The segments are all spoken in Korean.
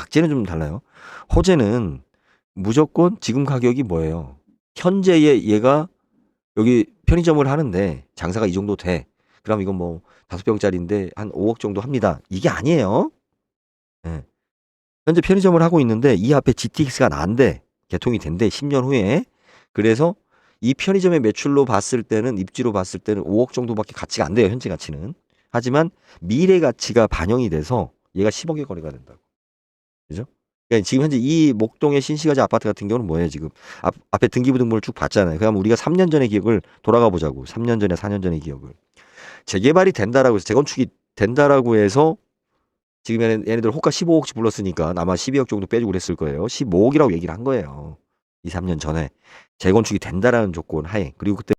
약재는 좀 달라요. 호재는 무조건 지금 가격이 뭐예요? 현재의 얘가 여기 편의점을 하는데 장사가 이 정도 돼. 그럼 이건 뭐 5병짜리인데 한 5억 정도 합니다. 이게 아니에요. 예. 현재 편의점을 하고 있는데 이 앞에 GTX가 난대. 개통이 된대. 10년 후에. 그래서 이 편의점의 매출로 봤을 때는 입지로 봤을 때는 5억 정도밖에 가치가 안 돼요. 현재 가치는. 하지만 미래 가치가 반영이 돼서 얘가 10억의 거래가 된다고. 그죠? 그러니까 지금 현재 이 목동의 신시가지 아파트 같은 경우는 뭐예요, 지금? 앞에 등기부등본을 쭉 봤잖아요. 그럼 우리가 3년 전의 기억을 돌아가 보자고. 3년 전에 4년 전의 기억을. 재개발이 된다라고 해서 재건축이 된다라고 해서 지금 얘네들 호가 15억씩 불렀으니까 아마 12억 정도 빼주고 그랬을 거예요. 15억이라고 얘기를 한 거예요. 2, 3년 전에 재건축이 된다라는 조건 하에. 그리고 그때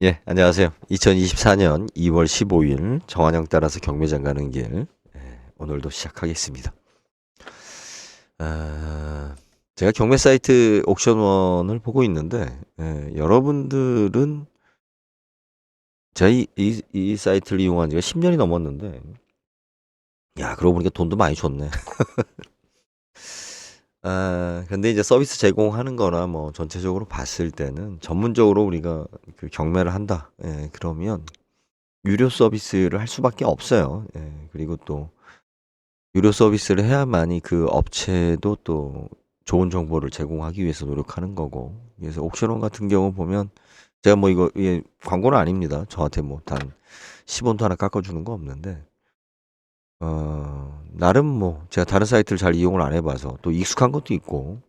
예, 안녕하세요. 2024년 2월 15일 정한영 따라서 경매장 가는 길 오늘도 시작하겠습니다. 제가 경매 사이트 옥션원을 보고 있는데 여러분들은 제가 이 사이트를 이용한 지가 10년이 넘었는데 야, 그러고 보니까 돈도 많이 줬네. 근데 이제 서비스 제공하는 거나 뭐 전체적으로 봤을 때는 전문적으로 우리가 그 경매를 한다. 그러면 유료 서비스를 할 수밖에 없어요. 그리고 또 유료 서비스를 해야만이 그 업체도 또 좋은 정보를 제공하기 위해서 노력하는 거고. 그래서 옥션원 같은 경우 보면 제가 뭐 이거 광고는 아닙니다. 저한테 뭐 단 10원도 하나 깎아주는 거 없는데 나름 뭐 제가 다른 사이트를 잘 이용을 안 해봐서 또 익숙한 것도 있고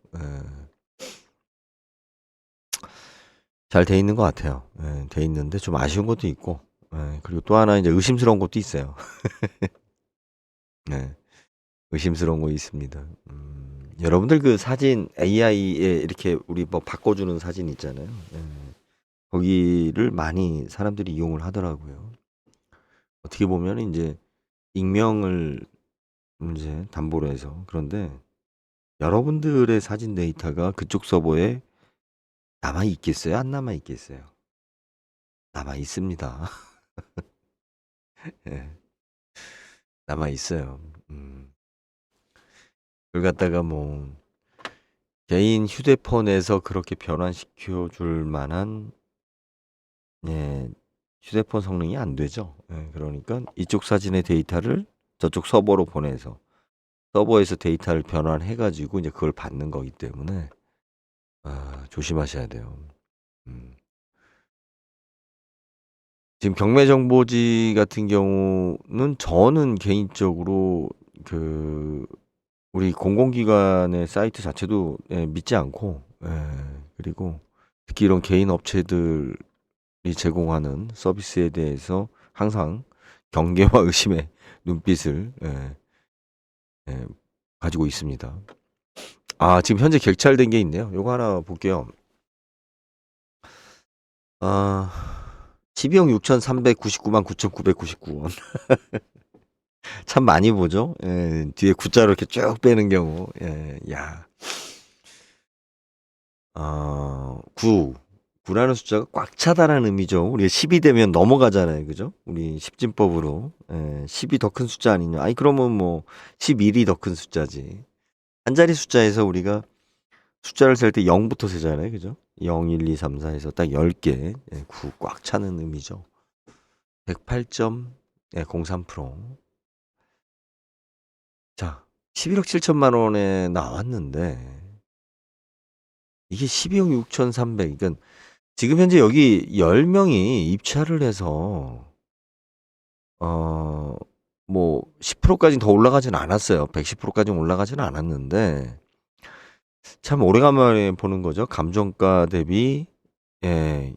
잘 돼 있는 것 같아요. 돼 있는데 좀 아쉬운 것도 있고 그리고 또 하나 이제 의심스러운 것도 있어요. 네, 의심스러운 거 있습니다. 여러분들 그 사진 AI에 이렇게 우리 뭐 바꿔주는 사진 있잖아요. 거기를 많이 사람들이 이용을 하더라고요. 어떻게 보면 이제 익명을 이제 담보로 해서 그런데 여러분들의 사진 데이터가 그쪽 서버에 남아 있겠어요? 안 남아 있겠어요? 남아 있습니다. 예, 남아 있어요. 그걸 갖다가 뭐 개인 휴대폰에서 그렇게 변환시켜 줄 만한 예, 휴대폰 성능이 안 되죠. 그러니까 이쪽 사진의 데이터를 저쪽 서버로 보내서 서버에서 데이터를 변환해 가지고 이제 그걸 받는 거기 때문에 조심하셔야 돼요. 음. 지금 경매정보지 같은 경우는 저는 개인적으로 그 우리 공공기관의 사이트 자체도 믿지 않고 그리고 특히 이런 개인 업체들이 제공하는 서비스에 대해서 항상 경계와 의심의 눈빛을 가지고 있습니다. 지금 현재 객찰된 게 있네요. 요거 하나 볼게요. 12억 6,399만 9,999원. 참 많이 보죠. 뒤에 구자로 이렇게 쭉 빼는 경우. 야. 9라는 숫자가 꽉 차다라는 의미죠. 우리가 10이 되면 넘어가잖아요. 그죠? 우리 십진법으로. 10이 더 큰 숫자 아니냐. 아니, 그러면 뭐, 11이 더 큰 숫자지. 한 자리 숫자에서 우리가 숫자를 셀 때 0부터 세잖아요. 그죠? 0, 1, 2, 3, 4 해서 딱 10개. 9 꽉 차는 의미죠. 108.03%. 자, 11억 7천만 원에 나왔는데, 이게 12억 6,300. 그러니까 지금 현재 여기 10명이 입찰을 해서 뭐 10%까지는 더 올라가지는 않았어요. 110%까지는 올라가지는 않았는데 참 오래간만에 보는 거죠. 감정가 대비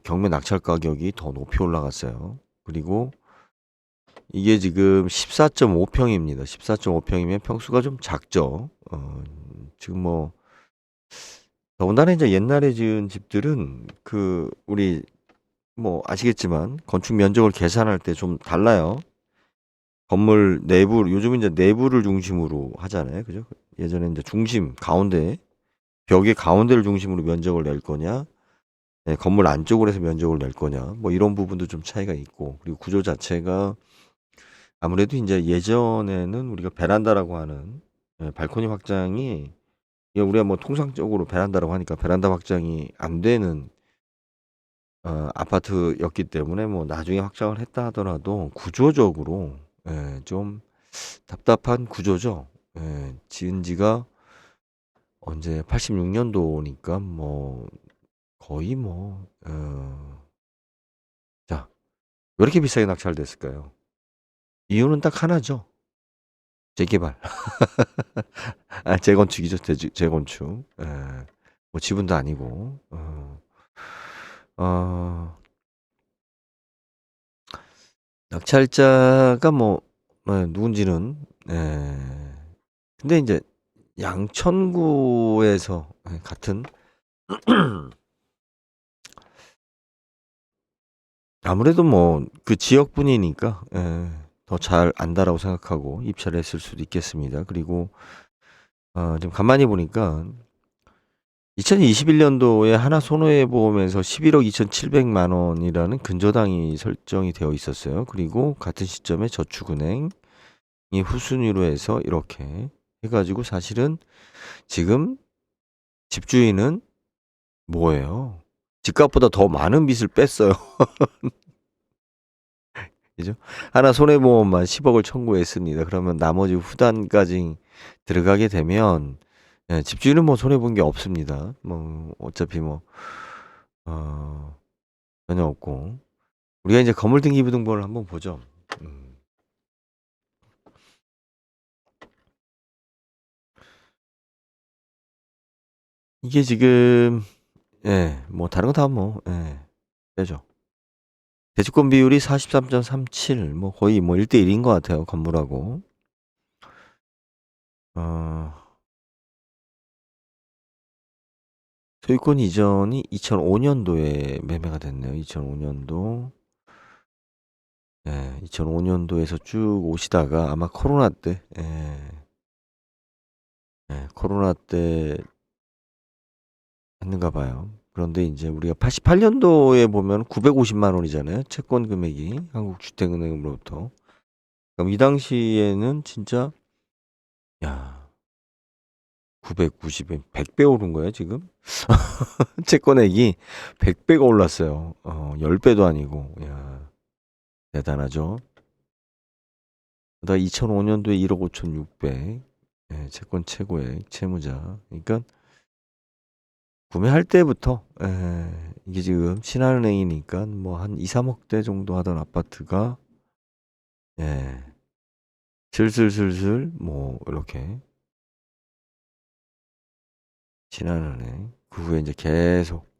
경매 낙찰 가격이 더 높이 올라갔어요. 그리고 이게 지금 14.5평입니다. 14.5평이면 평수가 좀 작죠. 지금 뭐 더군다나 이제 옛날에 지은 집들은 그 우리 뭐 아시겠지만 건축 면적을 계산할 때 좀 달라요. 건물 내부 요즘은 이제 내부를 중심으로 하잖아요. 그죠? 예전에 이제 중심 가운데 벽의 가운데를 중심으로 면적을 낼 거냐, 건물 안쪽으로 해서 면적을 낼 거냐, 뭐 이런 부분도 좀 차이가 있고 그리고 구조 자체가 아무래도 인제 예전에는 우리가 베란다라고 하는 발코니 확장이 이게 우리가 뭐 통상적으로 베란다라고 하니까 베란다 확장이 안 되는 아파트였기 때문에 뭐 나중에 확장을 했다 하더라도 구조적으로 좀 답답한 구조죠. 지은 지가 언제 86 년도니까 뭐 거의 뭐 자, 왜 이렇게 비싸게 낙찰됐을까요? 이유는 딱 하나죠. 재개발. 재건축이죠. 재건축. 뭐 지분도 아니고. 낙찰자가 뭐 누군지는 근데 인제 양천구에서 같은 아무래도 뭐 그 지역 분이니까 더 잘 안다라고 생각하고 입찰을 했을 수도 있겠습니다. 그리고 좀 가만히 보니까 2021 년도에 하나손해보험에서 11억 2,700만 원이라는 근저당이 설정이 되어 있었어요. 그리고 같은 시점에 저축은행이 후순위로 해서 이렇게 해 가지고 사실은 지금 집주인은 뭐예요? 집값보다 더 많은 빚을 뺐어요. 그죠? 하나손해보험만 10억을 청구했습니다. 그러면 나머지 후단까지 들어가게 되면 집주인은 뭐 손해 본 게 없습니다. 뭐 어차피 뭐 전혀 없고. 우리가 이제 건물등기부등본을 한번 보죠. 이게 지금 뭐 다른 거 다 뭐 빼죠. 대주권 비율이 43.37, 뭐 거의 뭐 1대1인 것 같아요. 건물하고. 소유권 이전이 2005년도에 매매가 됐네요. 2005년도. 2005년도에서 쭉 오시다가 아마 코로나 때, 코로나 때 했는가 봐요. 그런데 이제 우리가 88년도에 보면 950만 원이잖아요. 채권 금액이 한국주택은행으로부터. 그럼 이 당시에는 진짜 야 990에 100배 오른 거예요 지금? 채권액이 100배가 올랐어요. 10배도 아니고. 야 대단하죠. 그다가 2005년도에 1억 5,600 채권 최고액 채무자. 그러니까 구매할 때부터 이게 지금 신한은행이니까 뭐 한 2-3억대 정도 하던 아파트가 슬슬슬슬 뭐 이렇게 신한은행 그 후에 이제 계속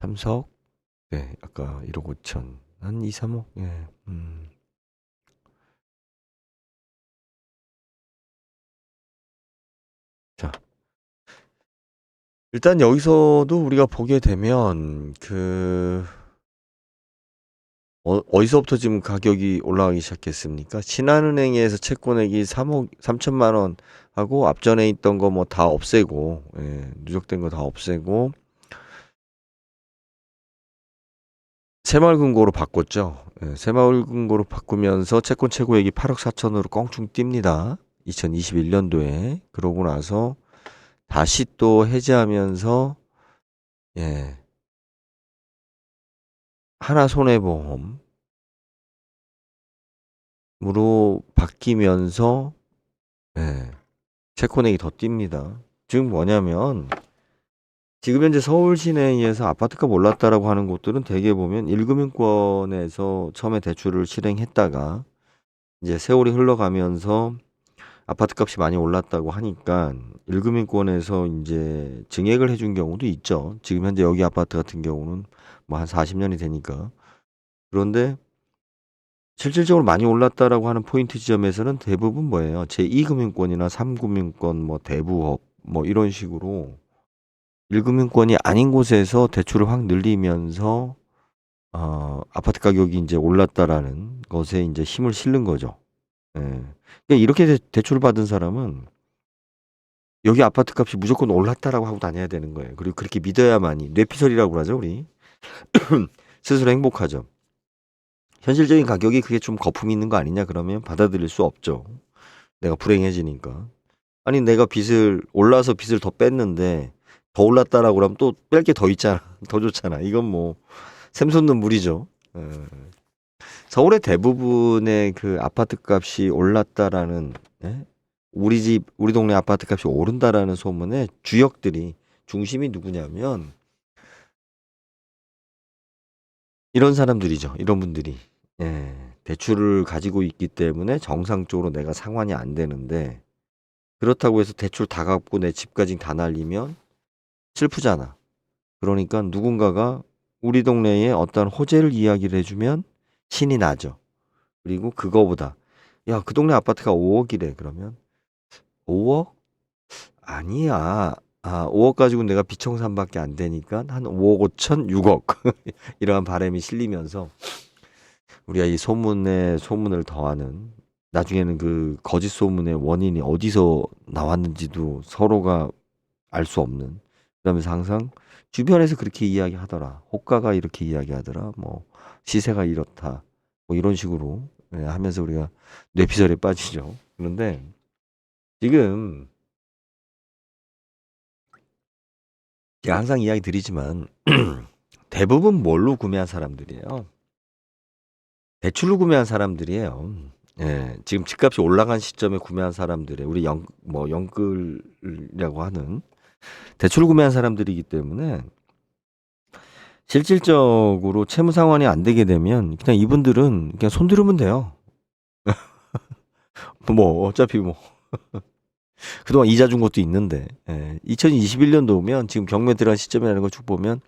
3석 아까 1억 5천 한 2-3억 자 일단 여기서도 우리가 보게 되면 어디서부터 지금 가격이 올라가기 시작했습니까? 신한은행에서 채권액이 3억 3천만 원 하고 앞전에 있던 거 뭐 다 없애고 누적된 거 다 없애고 새마을금고로 바꿨죠. 새마을금고로 바꾸면서 채권 최고액이 8억 4천으로 껑충 뜁니다. 2021년도에 그러고 나서 다시 또 해제하면서 하나손해보험으로 바뀌면서 채권액이 더 뜁니다. 지금 뭐냐면 지금 현재 서울 시내에서 아파트값 올랐다라고 하는 곳들은 대개 보면 1금융권에서 처음에 대출을 실행했다가 이제 세월이 흘러가면서 아파트값이 많이 올랐다고 하니까 1금융권에서 이제 증액을 해준 경우도 있죠. 지금 현재 여기 아파트 같은 경우는 뭐 한 40년이 되니까. 그런데 실질적으로 많이 올랐다라고 하는 포인트 지점에서는 대부분 뭐예요? 제2금융권이나 3금융권 뭐 대부업 뭐 이런 식으로 1금융권이 아닌 곳에서 대출을 확 늘리면서 아파트 가격이 이제 올랐다라는 것에 이제 힘을 실는 거죠. 그러니까 이렇게 대출을 받은 사람은 여기 아파트 값이 무조건 올랐다라고 하고 다녀야 되는 거예요. 그리고 그렇게 믿어야만이 뇌피설이라고 그러죠, 우리. 스스로 행복하죠. 현실적인 가격이 그게 좀 거품이 있는 거 아니냐 그러면 받아들일 수 없죠. 내가 불행해지니까. 아니 내가 빚을 올라서 빚을 더 뺐는데 더 올랐다라고 그러면 또 뺄 게 더 있잖아. 더 좋잖아. 이건 뭐 샘솟는 물이죠. 서울의 대부분의 그 아파트 값이 올랐다라는 예? 우리 동네 아파트 값이 오른다라는 소문의 주역들이 중심이 누구냐면 이런 사람들이죠. 이런 분들이 예, 대출을 가지고 있기 때문에 정상적으로 내가 상환이 안 되는데 그렇다고 해서 대출 다 갚고 내 집까지 다 날리면 슬프잖아. 그러니까 누군가가 우리 동네에 어떤 호재를 이야기를 해주면 신이 나죠. 그리고 그거보다 야, 그 동네 아파트가 5억이래. 그러면 5억? 아니야. 5억 가지고 내가 비청산밖에 안 되니까 한 5억 5천, 6억 이러한 바람이 실리면서 우리가 이 소문에 소문을 더하는 나중에는 그 거짓 소문의 원인이 어디서 나왔는지도 서로가 알 수 없는 그러면서 항상 주변에서 그렇게 이야기하더라. 호가가 이렇게 이야기하더라. 뭐 시세가 이렇다. 뭐 이런 식으로 하면서 우리가 뇌피설에 빠지죠. 그런데 지금 제가 항상 이야기 드리지만 대부분 뭘로 구매한 사람들이에요? 대출로 구매한 사람들이에요. 예, 지금 집값이 올라간 시점에 구매한 사람들의 우리 영끌이라고 하는 대출로 구매한 사람들이기 때문에 실질적으로 채무 상환이 안 되게 되면 그냥 이분들은 그냥 손 들으면 돼요. 뭐 어차피 뭐 그동안 이자 준 것도 있는데 2021년도면 지금 경매 들어간 시점이라는 걸 쭉 보면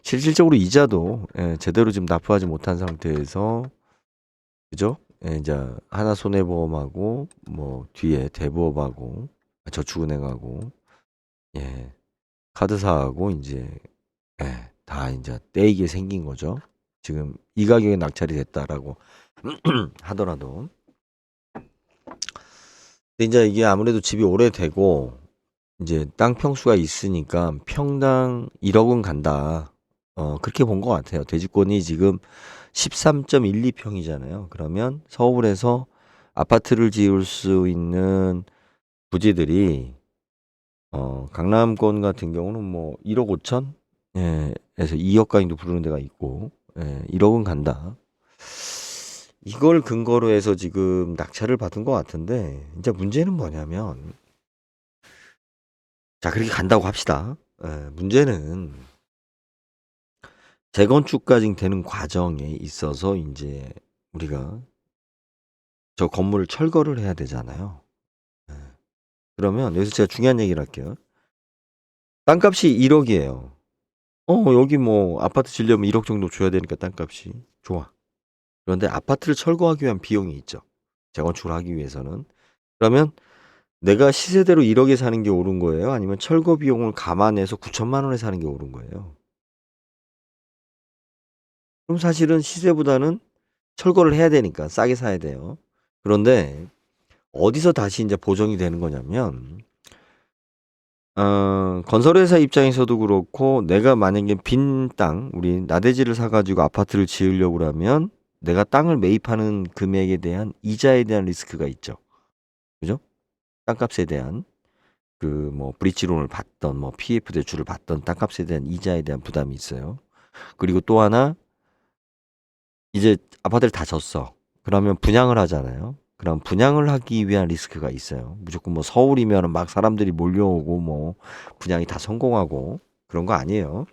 실질적으로 이자도 제대로 지금 납부하지 못한 상태에서 그죠? 이제 하나손해보험하고 뭐 뒤에 대부업하고 저축은행하고 예 카드사하고 이제 다 이제 떼이게 생긴 거죠. 지금 이 가격에 낙찰이 됐다라고 하더라도 근데 이제 이게 아무래도 집이 오래되고 이제 땅 평수가 있으니까 평당 1억은 간다. 그렇게 본 것 같아요. 대지권이 지금 13.12평이잖아요. 그러면 서울에서 아파트를 지을 수 있는 부지들이 강남권 같은 경우는 뭐 1억 5천? 에서 2억까지도 부르는 데가 있고 1억은 간다. 이걸 근거로 해서 지금 낙찰을 받은 것 같은데 이제 문제는 뭐냐면 자 그렇게 간다고 합시다. 문제는 재건축까지 되는 과정에 있어서 이제 우리가 저 건물을 철거를 해야 되잖아요. 예. 그러면 여기서 제가 중요한 얘기를 할게요. 땅값이 1억이에요. 여기 뭐 아파트 지려면 1억 정도 줘야 되니까 땅값이 좋아. 그런데 아파트를 철거하기 위한 비용이 있죠. 재건축을 하기 위해서는. 그러면 내가 시세대로 1억에 사는 게 옳은 거예요? 아니면 철거 비용을 감안해서 9천만 원에 사는 게 옳은 거예요? 그럼 사실은 시세보다는 철거를 해야 되니까 싸게 사야 돼요. 그런데 어디서 다시 이제 보정이 되는 거냐면 건설회사 입장에서도 그렇고 내가 만약에 빈 땅, 우리 나대지를 사가지고 아파트를 지으려고 하면 내가 땅을 매입하는 금액에 대한 이자에 대한 리스크가 있죠. 그죠? 땅값에 대한 그 뭐 브릿지론을 받던 뭐 PF 대출을 받던 땅값에 대한 이자에 대한 부담이 있어요. 그리고 또 하나 이제 아파트를 다 졌어. 그러면 분양을 하잖아요. 그럼 분양을 하기 위한 리스크가 있어요. 무조건 뭐 서울이면 막 사람들이 몰려오고 뭐 분양이 다 성공하고 그런 거 아니에요.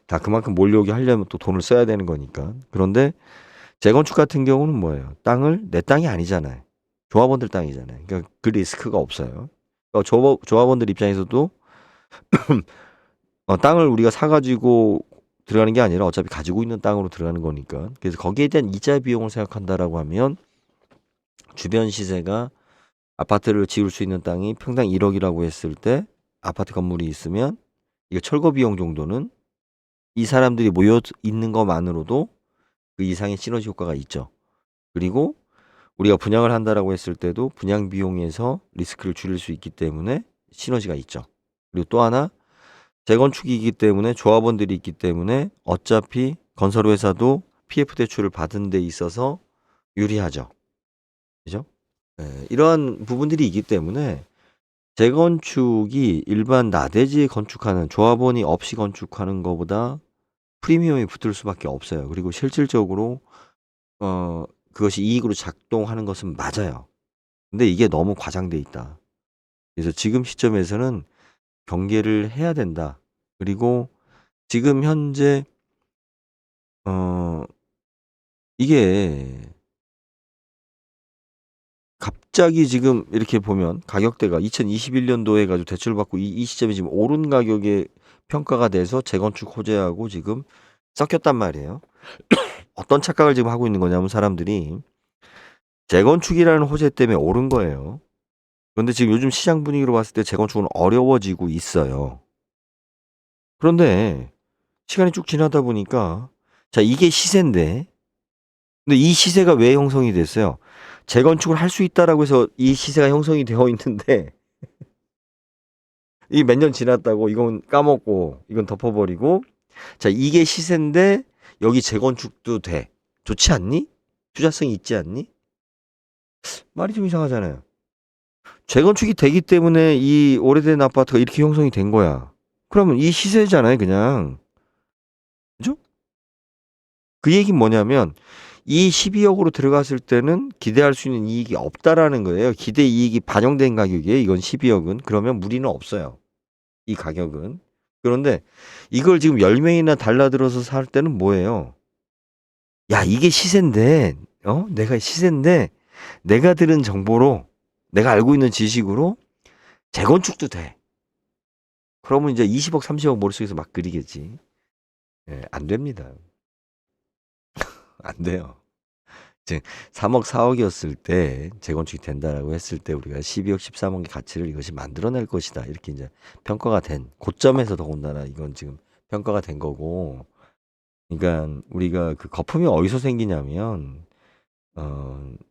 다 그만큼 몰려오게 하려면 또 돈을 써야 되는 거니까. 그런데 재건축 같은 경우는 뭐예요? 땅을 내 땅이 아니잖아요. 조합원들 땅이잖아요. 그러니까 그 리스크가 없어요. 그러니까 조합원들 입장에서도 땅을 우리가 사가지고 들어가는 게 아니라 어차피 가지고 있는 땅으로 들어가는 거니까. 그래서 거기에 대한 이자 비용을 생각한다라고 하면 주변 시세가 아파트를 지을 수 있는 땅이 평당 1억이라고 했을 때 아파트 건물이 있으면 이거 철거 비용 정도는 이 사람들이 모여 있는 것만으로도 그 이상의 시너지 효과가 있죠. 그리고 우리가 분양을 한다라고 했을 때도 분양 비용에서 리스크를 줄일 수 있기 때문에 시너지가 있죠. 그리고 또 하나 재건축이기 때문에 조합원들이 있기 때문에 어차피 건설회사도 PF 대출을 받은 데 있어서 유리하죠. 그죠? 예, 이러한 부분들이 있기 때문에 재건축이 일반 나대지에 건축하는 조합원이 없이 건축하는 것보다 프리미엄이 붙을 수밖에 없어요. 그리고 실질적으로 그것이 이익으로 작동하는 것은 맞아요. 근데 이게 너무 과장돼 있다. 그래서 지금 시점에서는 경계를 해야 된다. 그리고 지금 현재 이게 갑자기 지금 이렇게 보면 가격대가 2021년도에 해가지고 대출 받고 이 시점에 지금 오른 가격에 평가가 돼서 재건축 호재하고 지금 섞였단 말이에요. 어떤 착각을 지금 하고 있는 거냐면 사람들이 재건축이라는 호재 때문에 오른 거예요. 그런데 지금 요즘 시장 분위기로 봤을 때 재건축은 어려워지고 있어요. 그런데 시간이 쭉 지나다 보니까 자, 이게 시세인데 근데 이 시세가 왜 형성이 됐어요? 재건축을 할 수 있다라고 해서 이 시세가 형성이 되어 있는데 이 몇 년 지났다고 이건 까먹고 이건 덮어버리고 자, 이게 시세인데 여기 재건축도 돼. 좋지 않니? 투자성이 있지 않니? 말이 좀 이상하잖아요. 재건축이 되기 때문에 이 오래된 아파트가 이렇게 형성이 된 거야. 그러면 이 시세잖아요, 그냥. 그죠? 그 얘기는 뭐냐면 이 12억으로 들어갔을 때는 기대할 수 있는 이익이 없다라는 거예요. 기대 이익이 반영된 가격이에요. 이건 12억은. 그러면 무리는 없어요. 이 가격은. 그런데 이걸 지금 10명이나 달라들어서 살 때는 뭐예요? 야, 이게 시세인데, 내가 시세인데, 내가 들은 정보로, 내가 알고 있는 지식으로 재건축도 돼. 그러면 이제 20억, 30억 머릿속에서 막 그리겠지. 예, 안 됩니다. 안 돼요. 지금 3억, 4억이었을 때 재건축이 된다라고 했을 때 우리가 12억, 13억의 가치를 이것이 만들어낼 것이다. 이렇게 이제 평가가 된 고점에서 더군다나 이건 지금 평가가 된 거고. 그러니까 우리가 그 거품이 어디서 생기냐면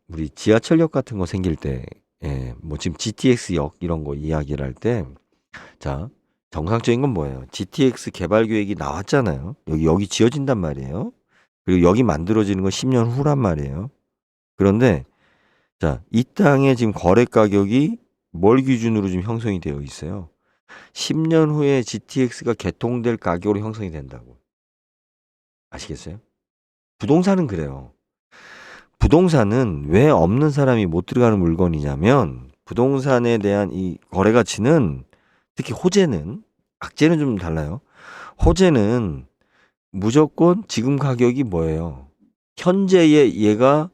우리 지하철역 같은 거 생길 때, 예, 뭐 지금 GTX역 이런 거 이야기를 할 때, 자, 정상적인 건 뭐예요? GTX 개발 계획이 나왔잖아요. 여기 지어진단 말이에요. 그리고 여기 만들어지는 건 10년 후란 말이에요. 그런데 자, 이 땅의 지금 거래 가격이 뭘 기준으로 지금 형성이 되어 있어요? 10년 후에 GTX가 개통될 가격으로 형성이 된다고. 아시겠어요? 부동산은 그래요. 부동산은 왜 없는 사람이 못 들어가는 물건이냐면 부동산에 대한 이 거래 가치는 특히 호재는 악재는 좀 달라요. 호재는 무조건 지금 가격이 뭐예요? 현재의 얘가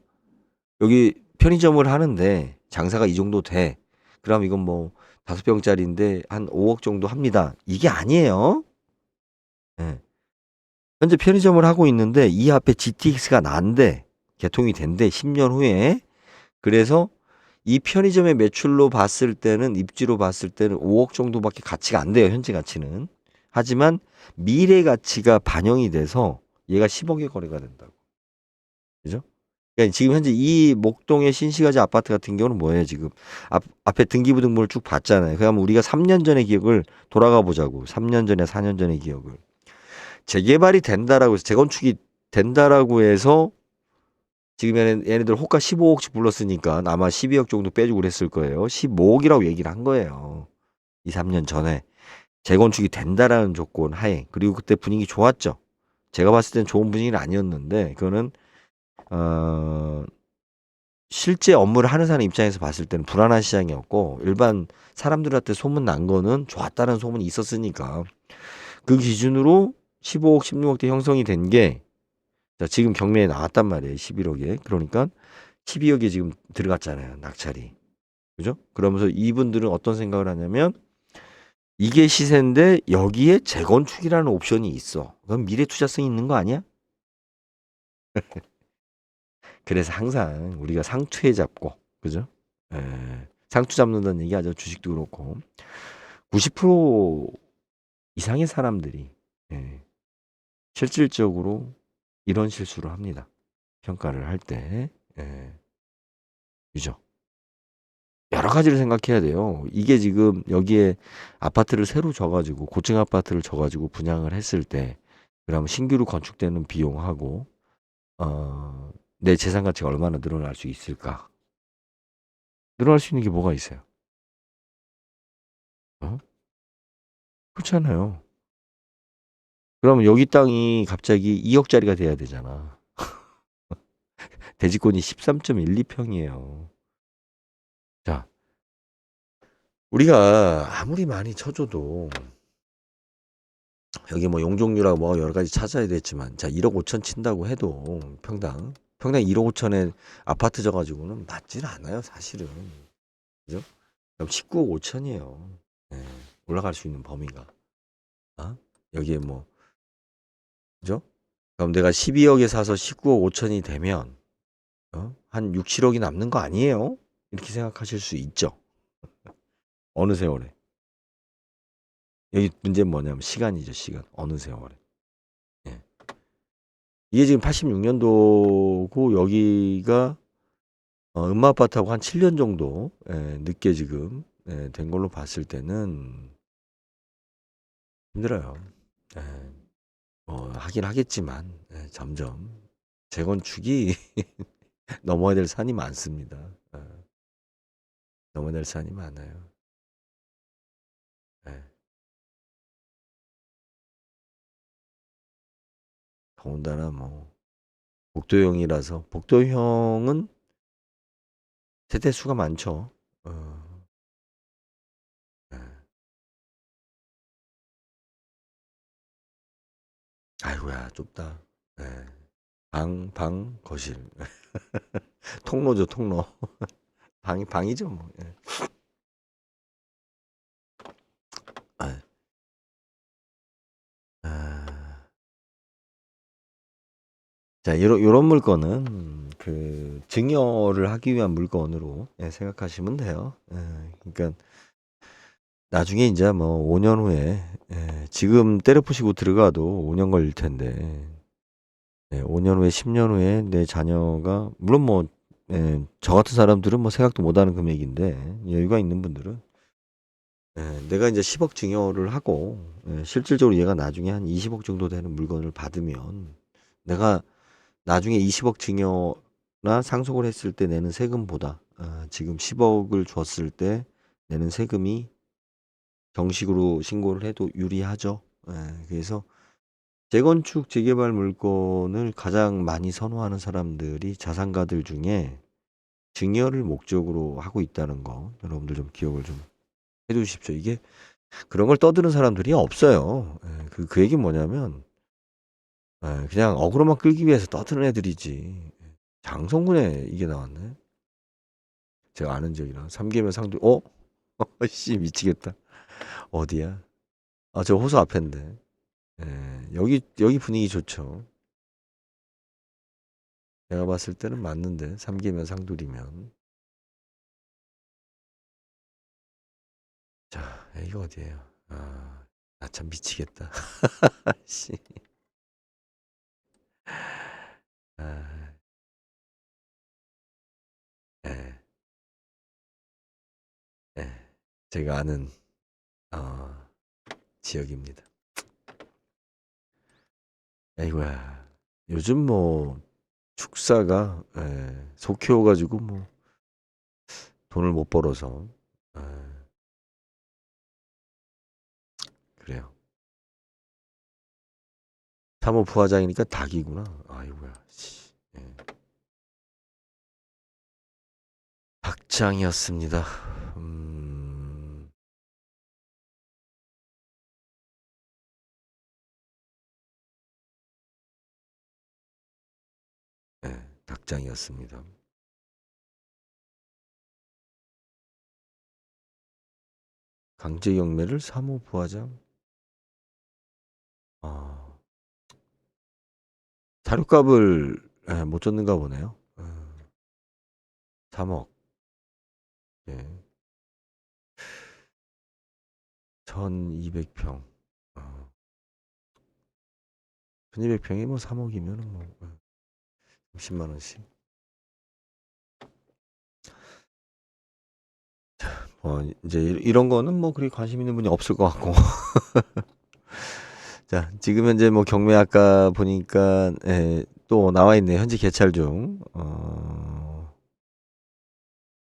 여기 편의점을 하는데 장사가 이 정도 돼. 그럼 이건 뭐 5병짜리인데 한 5억 정도 합니다. 이게 아니에요. 예. 현재 편의점을 하고 있는데 이 앞에 GTX가 난대. 개통이 된대. 10년 후에. 그래서 이 편의점의 매출로 봤을 때는 입지로 봤을 때는 5억 정도밖에 가치가 안 돼요. 현재 가치는. 하지만 미래 가치가 반영이 돼서 얘가 10억의 거래가 된다고. 그죠? 그러니까 지금 현재 이 목동의 신시가지 아파트 같은 경우는 뭐예요? 지금 앞에 등기부등본을 쭉 봤잖아요. 그러면 우리가 3년 전의 기억을 돌아가 보자고. 3년 전에 4년 전의 기억을. 재개발이 된다라고 해서 재건축이 된다라고 해서 지금 얘네들 호가 15억씩 불렀으니까 아마 12억 정도 빼주고 그랬을 거예요. 15억이라고 얘기를 한 거예요. 2, 3년 전에. 재건축이 된다라는 조건 하에. 그리고 그때 분위기 좋았죠. 제가 봤을 땐 좋은 분위기는 아니었는데 그거는 실제 업무를 하는 사람 입장에서 봤을 때는 불안한 시장이었고 일반 사람들한테 소문 난 거는 좋았다는 소문이 있었으니까 그 기준으로 15억, 16억대 형성이 된 게 지금 경매에 나왔단 말이에요. 11억에. 그러니까 12억에 지금 들어갔잖아요. 낙찰이. 그죠? 그러면서 이분들은 어떤 생각을 하냐면 이게 시세인데 여기에 재건축이라는 옵션이 있어. 그럼 미래 투자성이 있는 거 아니야? 그래서 항상 우리가 상투에 잡고, 그죠? 상투 잡는다는 얘기 하죠. 주식도 그렇고. 90% 이상의 사람들이 실질적으로 이런 실수를 합니다. 평가를 할 때. 그죠? 여러 가지를 생각해야 돼요. 이게 지금 여기에 아파트를 새로 져가지고, 고층 아파트를 져가지고 분양을 했을 때, 그러면 신규로 건축되는 비용하고, 내 재산 가치가 얼마나 늘어날 수 있을까? 늘어날 수 있는 게 뭐가 있어요? 어? 그렇잖아요. 그러면 여기 땅이 갑자기 2억짜리가 돼야 되잖아. 대지권이 13.12평이에요. 자, 우리가 아무리 많이 쳐줘도 여기 뭐 용적률하고 뭐 여러 가지 찾아야 되겠지만, 자, 1억 5천 친다고 해도 평당 1억 5천에 아파트 져가지고는 맞지는 않아요, 사실은. 그죠? 그럼 19억 5천이에요. 예, 올라갈 수 있는 범위가. 아? 여기에 뭐, 그죠? 그럼 내가 12억에 사서 19억 5천이 되면, 한 6, 7억이 남는 거 아니에요? 이렇게 생각하실 수 있죠. 어느 세월에. 여기 문제는 뭐냐면 시간이죠, 시간. 어느 세월에. 예. 이게 지금 86년도고 여기가 음마아파트하고 한 7년 정도 늦게 지금 된 걸로 봤을 때는 힘들어요. 예. 하긴 하겠지만 점점 재건축이 넘어야 될 산이 많습니다. 넘어야 될 산이 많아요. 예. 더군다나 뭐 복도형이라서 복도형은 세대 수가 많죠. 예. 아이고야 좁다. 예. 방, 거실. 통로죠, 통로. 방이죠, 뭐. 예. 아, 아. 자, 요런 물건은 그 증여를 하기 위한 물건으로 생각하시면 돼요. 그러니까 나중에 이제 뭐 5년 후에 지금 때려 부시고 들어가도 5년 걸릴 텐데 5년 후에 10년 후에 내 자녀가 물론 뭐 저 같은 사람들은 뭐 생각도 못하는 금액인데 여유가 있는 분들은 내가 이제 10억 증여를 하고 실질적으로 얘가 나중에 한 20억 정도 되는 물건을 받으면 내가 나중에 20억 증여나 상속을 했을 때 내는 세금보다 지금 10억을 줬을 때 내는 세금이 정식으로 신고를 해도 유리하죠. 그래서 재건축 재개발 물건을 가장 많이 선호하는 사람들이 자산가들 중에 증여를 목적으로 하고 있다는 거 여러분들 좀 기억을 좀 해두십시오. 이게 그런 걸 떠드는 사람들이 없어요. 그 얘기는 뭐냐면 그냥 어그로만 끌기 위해서 떠드는 애들이지. 장성군에 이게 나왔네. 제가 아는 지역이라 3개면 상도 씨 미치겠다. 어디야? 아, 저 호수 앞인데. 여기 분위기 좋죠. 내가 봤을 때는 맞는데 3개면 상둘이면. 자, 이거 어디예요? 나 참 미치겠다. 씨. 아, 예, 예. 제가 아는 어, 지역입니다. 아이고야. 요즘 뭐 축사가 속해워가지고 뭐 돈을 못 벌어서 그래요. 사모 부화장이니까 닭이구나. 아이고야. 씨. 닭장이었습니다. 닭장이었습니다. 강제경매를 사모 부화장. 사료값을 못 줬는가 보네요. 3억. 예. 1200평. 1200평이 뭐 3억이면은 뭐 30만 원씩. 이제 이런 거는 뭐 그리 관심 있는 분이 없을 것 같고. 자, 지금 현재 뭐 경매 아까 보니까 또 나와 있네. 현재 개찰 중.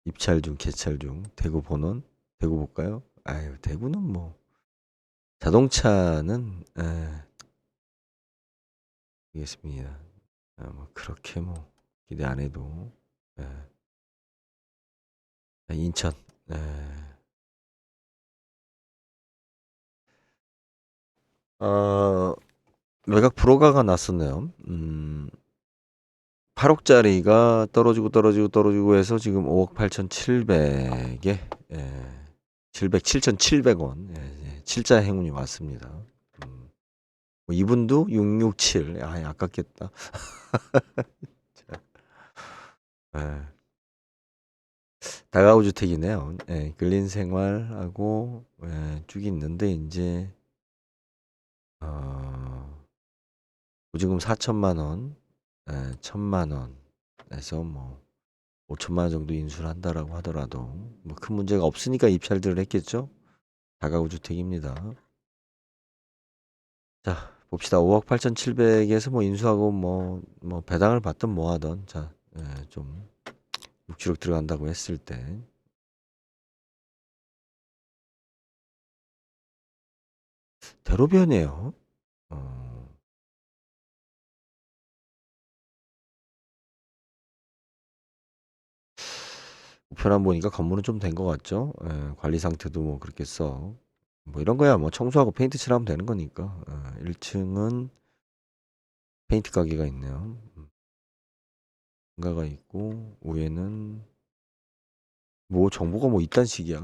입찰 중, 개찰 중. 대구 본원. 대구 볼까요? 아유, 대구는 뭐 자동차는 알겠습니다. 뭐 그렇게 뭐 기대 안 해도. 예. 인천. 예. 매각 불허가가 났었네요. 8억짜리가 떨어지고 해서 지금 5억 8,700에 7,700원. 예, 7자 행운이 왔습니다. 뭐 이분도 667. 아, 아깝겠다. 예. 다가구 주택이네요. 예, 근린 생활하고 쭉 있는데 이제 보증금 4천만 원, 1천만 원에서 뭐 5천만 원 정도 인수를 한다라고 하더라도 뭐 큰 문제가 없으니까 입찰들을 했겠죠. 다가구 주택입니다. 자, 봅시다. 5억 8,700에서 뭐 인수하고 뭐 배당을 받든 뭐 하든 자, 좀 육지로 들어간다고 했을 때 대로변이에요. 우편안 보니까 건물은 좀 된 것 같죠. 관리 상태도 뭐 그렇게 써. 뭐 이런 거야 뭐 청소하고 페인트 칠하면 되는 거니까. 1층은 페인트 가게가 있네요. 상가가 있고 위에는 뭐 정보가 뭐 이딴 식이야.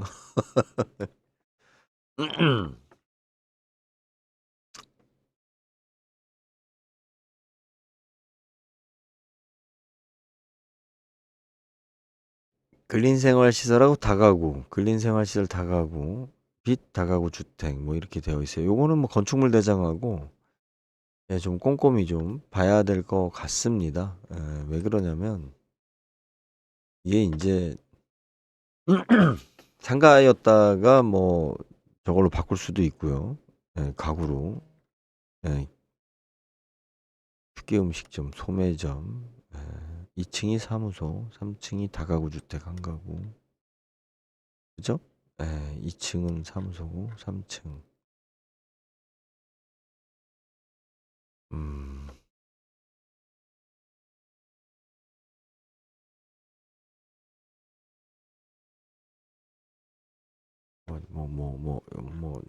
근린생활시설하고 다가구, 근린생활시설 다가구, 빛 다가구 주택 뭐 이렇게 되어 있어요. 요거는 뭐 건축물 대장하고 좀 꼼꼼히 좀 봐야 될 것 같습니다. 왜 그러냐면 이게 이제 상가였다가 뭐 저걸로 바꿀 수도 있고요. 가구로. 크게 음식점, 소매점. 2층이 사무소, 3층이 다가구 주택 한 가구. 그죠? 2층은 사무소고 3층. 음.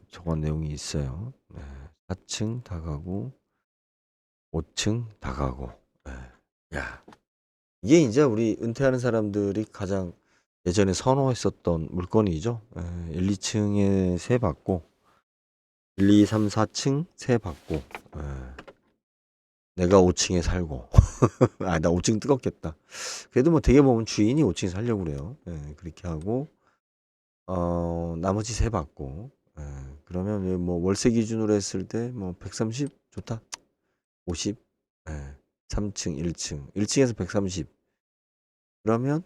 저건 내용이 있어요. 4층 다가구, 5층 다가구. 야, 이게 이제 우리 은퇴하는 사람들이 가장 예전에 선호했었던 물건이죠. 1, 2층에 세 받고, 1, 2, 3, 4층 세 받고, 내가 5층에 살고. 아, 나 5층 뜨겁겠다. 그래도 뭐 되게 보면 주인이 5층에 살려고 그래요. 그렇게 하고, 나머지 세 받고, 그러면 뭐 월세 기준으로 했을 때 뭐 130 좋다. 50, 3층, 1층, 1층에서 130. 그러면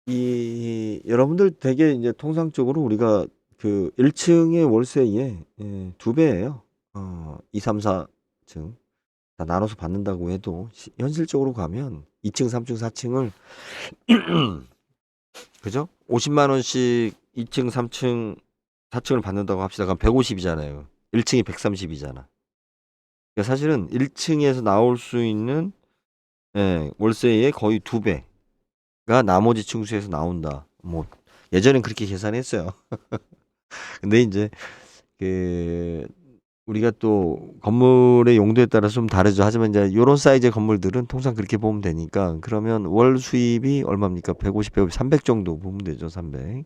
이 여러분들 되게 이제 통상적으로 우리가 그 1층의 월세의 2배예요. 2, 3, 4층 다 나눠서 받는다고 해도 현실적으로 가면 2층, 3층, 4층을 그죠? 50만 원씩 2층, 3층, 4층을 받는다고 합시다. 그럼 150이잖아요. 1층이 130이잖아. 그러니까 사실은 1층에서 나올 수 있는 월세의 거의 2배가 나머지 층수에서 나온다. 뭐 예전엔 그렇게 계산했어요. 근데 이제 그 우리가 또 건물의 용도에 따라 좀 다르죠. 하지만 이제 요런 사이즈의 건물들은 통상 그렇게 보면 되니까 그러면 월 수입이 얼마입니까? 150, 150, 300 정도 보면 되죠. 300.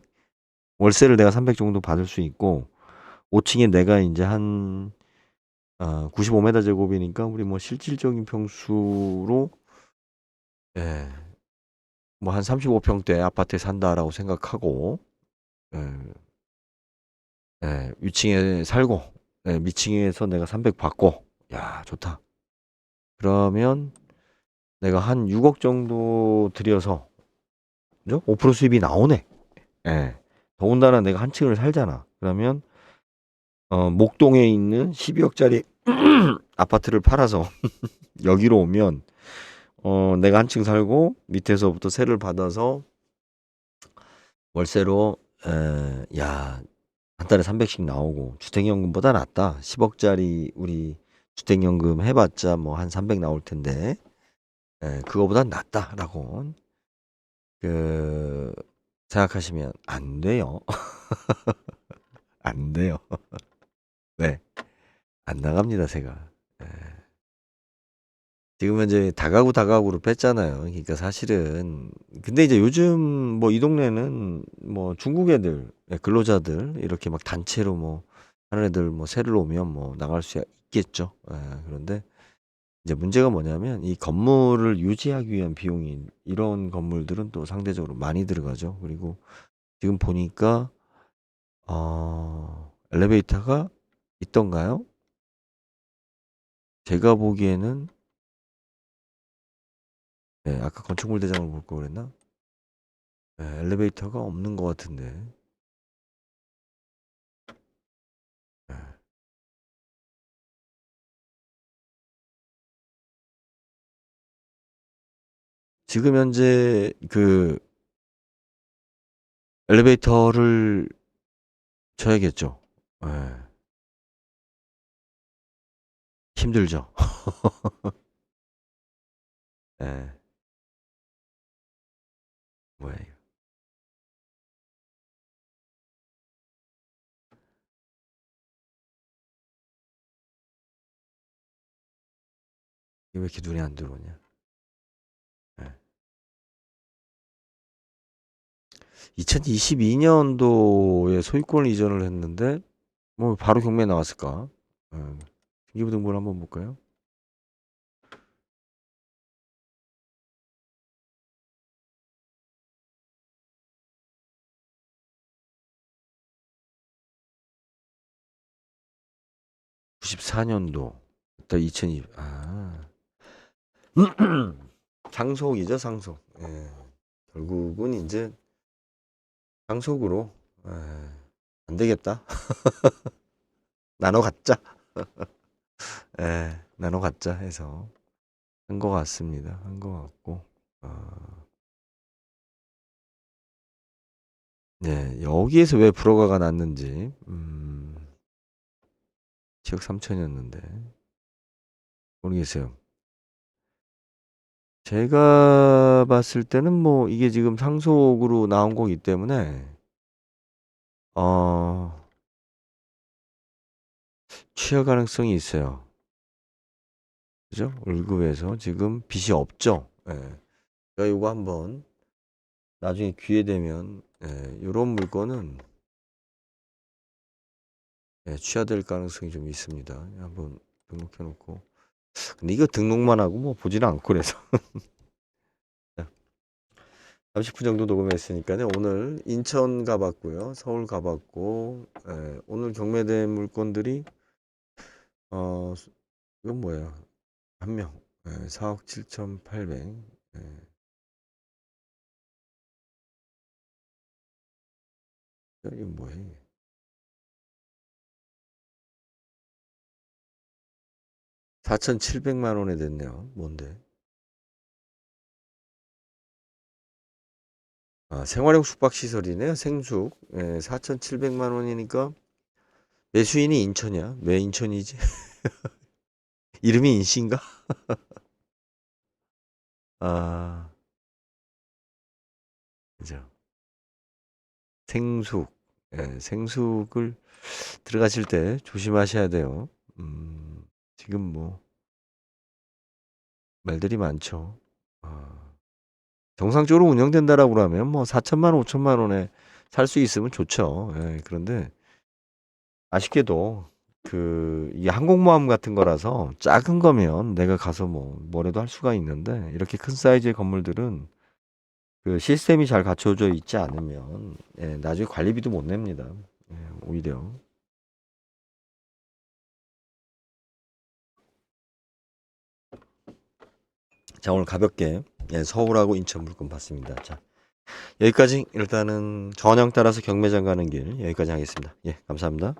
월세를 내가 300 정도 받을 수 있고 5층에 내가 이제 한 95m 제곱이니까 우리 뭐 실질적인 평수로 뭐 한 35평대 아파트에 산다라고 생각하고 위층에 살고 미층에서 내가 300 받고 야 좋다. 그러면 내가 한 6억 정도 들여서 그죠? 5% 수입이 나오네. 더군다나 내가 한 층을 살잖아. 그러면 목동에 있는 12억짜리 아파트를 팔아서 여기로 오면 내가 한 층 살고 밑에서부터 세를 받아서 월세로 야, 한 달에 300씩 나오고 주택연금보다 낫다. 10억짜리 우리 주택연금 해봤자 뭐 한 300 나올 텐데 그거보다 낫다라고 그 생각하시면 안 돼요. 안 돼요. 네, 안 나갑니다, 새가. 예. 지금은 이제 다가구로 뺐잖아요. 그러니까 사실은 근데 이제 요즘 뭐 이 동네는 뭐 중국 애들, 근로자들 이렇게 막 단체로 뭐 하는 애들 뭐 세를 오면 뭐 나갈 수 있겠죠. 그런데 이제 문제가 뭐냐면 이 건물을 유지하기 위한 비용이 이런 건물들은 또 상대적으로 많이 들어가죠. 그리고 지금 보니까 엘리베이터가 있던가요? 제가 보기에는 아까 건축물 대장을 볼 걸 그랬나? 엘리베이터가 없는 것 같은데. 예. 지금 현재 그 엘리베이터를 쳐야겠죠. 예. 힘들죠. 예. 뭐야 이거. 이게 왜 이렇게 눈에 안 들어오냐. 예. 2022년도에 소유권 이전을 했는데 뭐 바로 경매 나왔을까? 예. 등기부등본 한번 볼까요? 94년도. 일단 2002. 상속이죠, 상속. 예. 결국은 이제 상속으로 안 되겠다. 나눠 갖자. 나눠 갖자 해서 한 것 같습니다. 한 것 같고. 네, 여기에서 왜 불허가가 났는지. 7억 3천이었는데 모르겠어요. 제가 봤을 때는 뭐 이게 지금 상속으로 나온 거기 때문에 취하 가능성이 있어요. 그죠? 월급에서 지금 빚이 없죠. 제가 이거 한번 나중에 기회 되면 이런 물건은 취하될 가능성이 좀 있습니다. 한번 등록해 놓고. 근데 이거 등록만 하고 뭐 보지는 않고 그래서 30분 정도 녹음했으니까요. 오늘 인천 가봤고요. 서울 가봤고 오늘 경매된 물건들이 이건 뭐야? 한 명 4억 7,800. 이건 뭐야? 4,700만 원에 됐네요. 뭔데? 생활형 숙박시설이네요. 생숙. 4,700만 원이니까 매수인이 인천이야. 왜 인천이지? 이름이 인씨인가? 아, 그죠. 생숙. 생숙을 들어가실 때 조심하셔야 돼요. 지금 뭐 말들이 많죠. 정상적으로 운영된다라고 그러면 뭐 4천만 원, 5천만 원에 살 수 있으면 좋죠. 그런데 아쉽게도 이 항공모함 같은 거라서 작은 거면 내가 가서 뭐라도 할 수가 있는데 이렇게 큰 사이즈의 건물들은 그 시스템이 잘 갖춰져 있지 않으면 나중에 관리비도 못 냅니다. 오히려. 자, 오늘 가볍게 서울하고 인천 물건 봤습니다. 자, 여기까지 일단은 전형 따라서 경매장 가는 길 여기까지 하겠습니다. 감사합니다.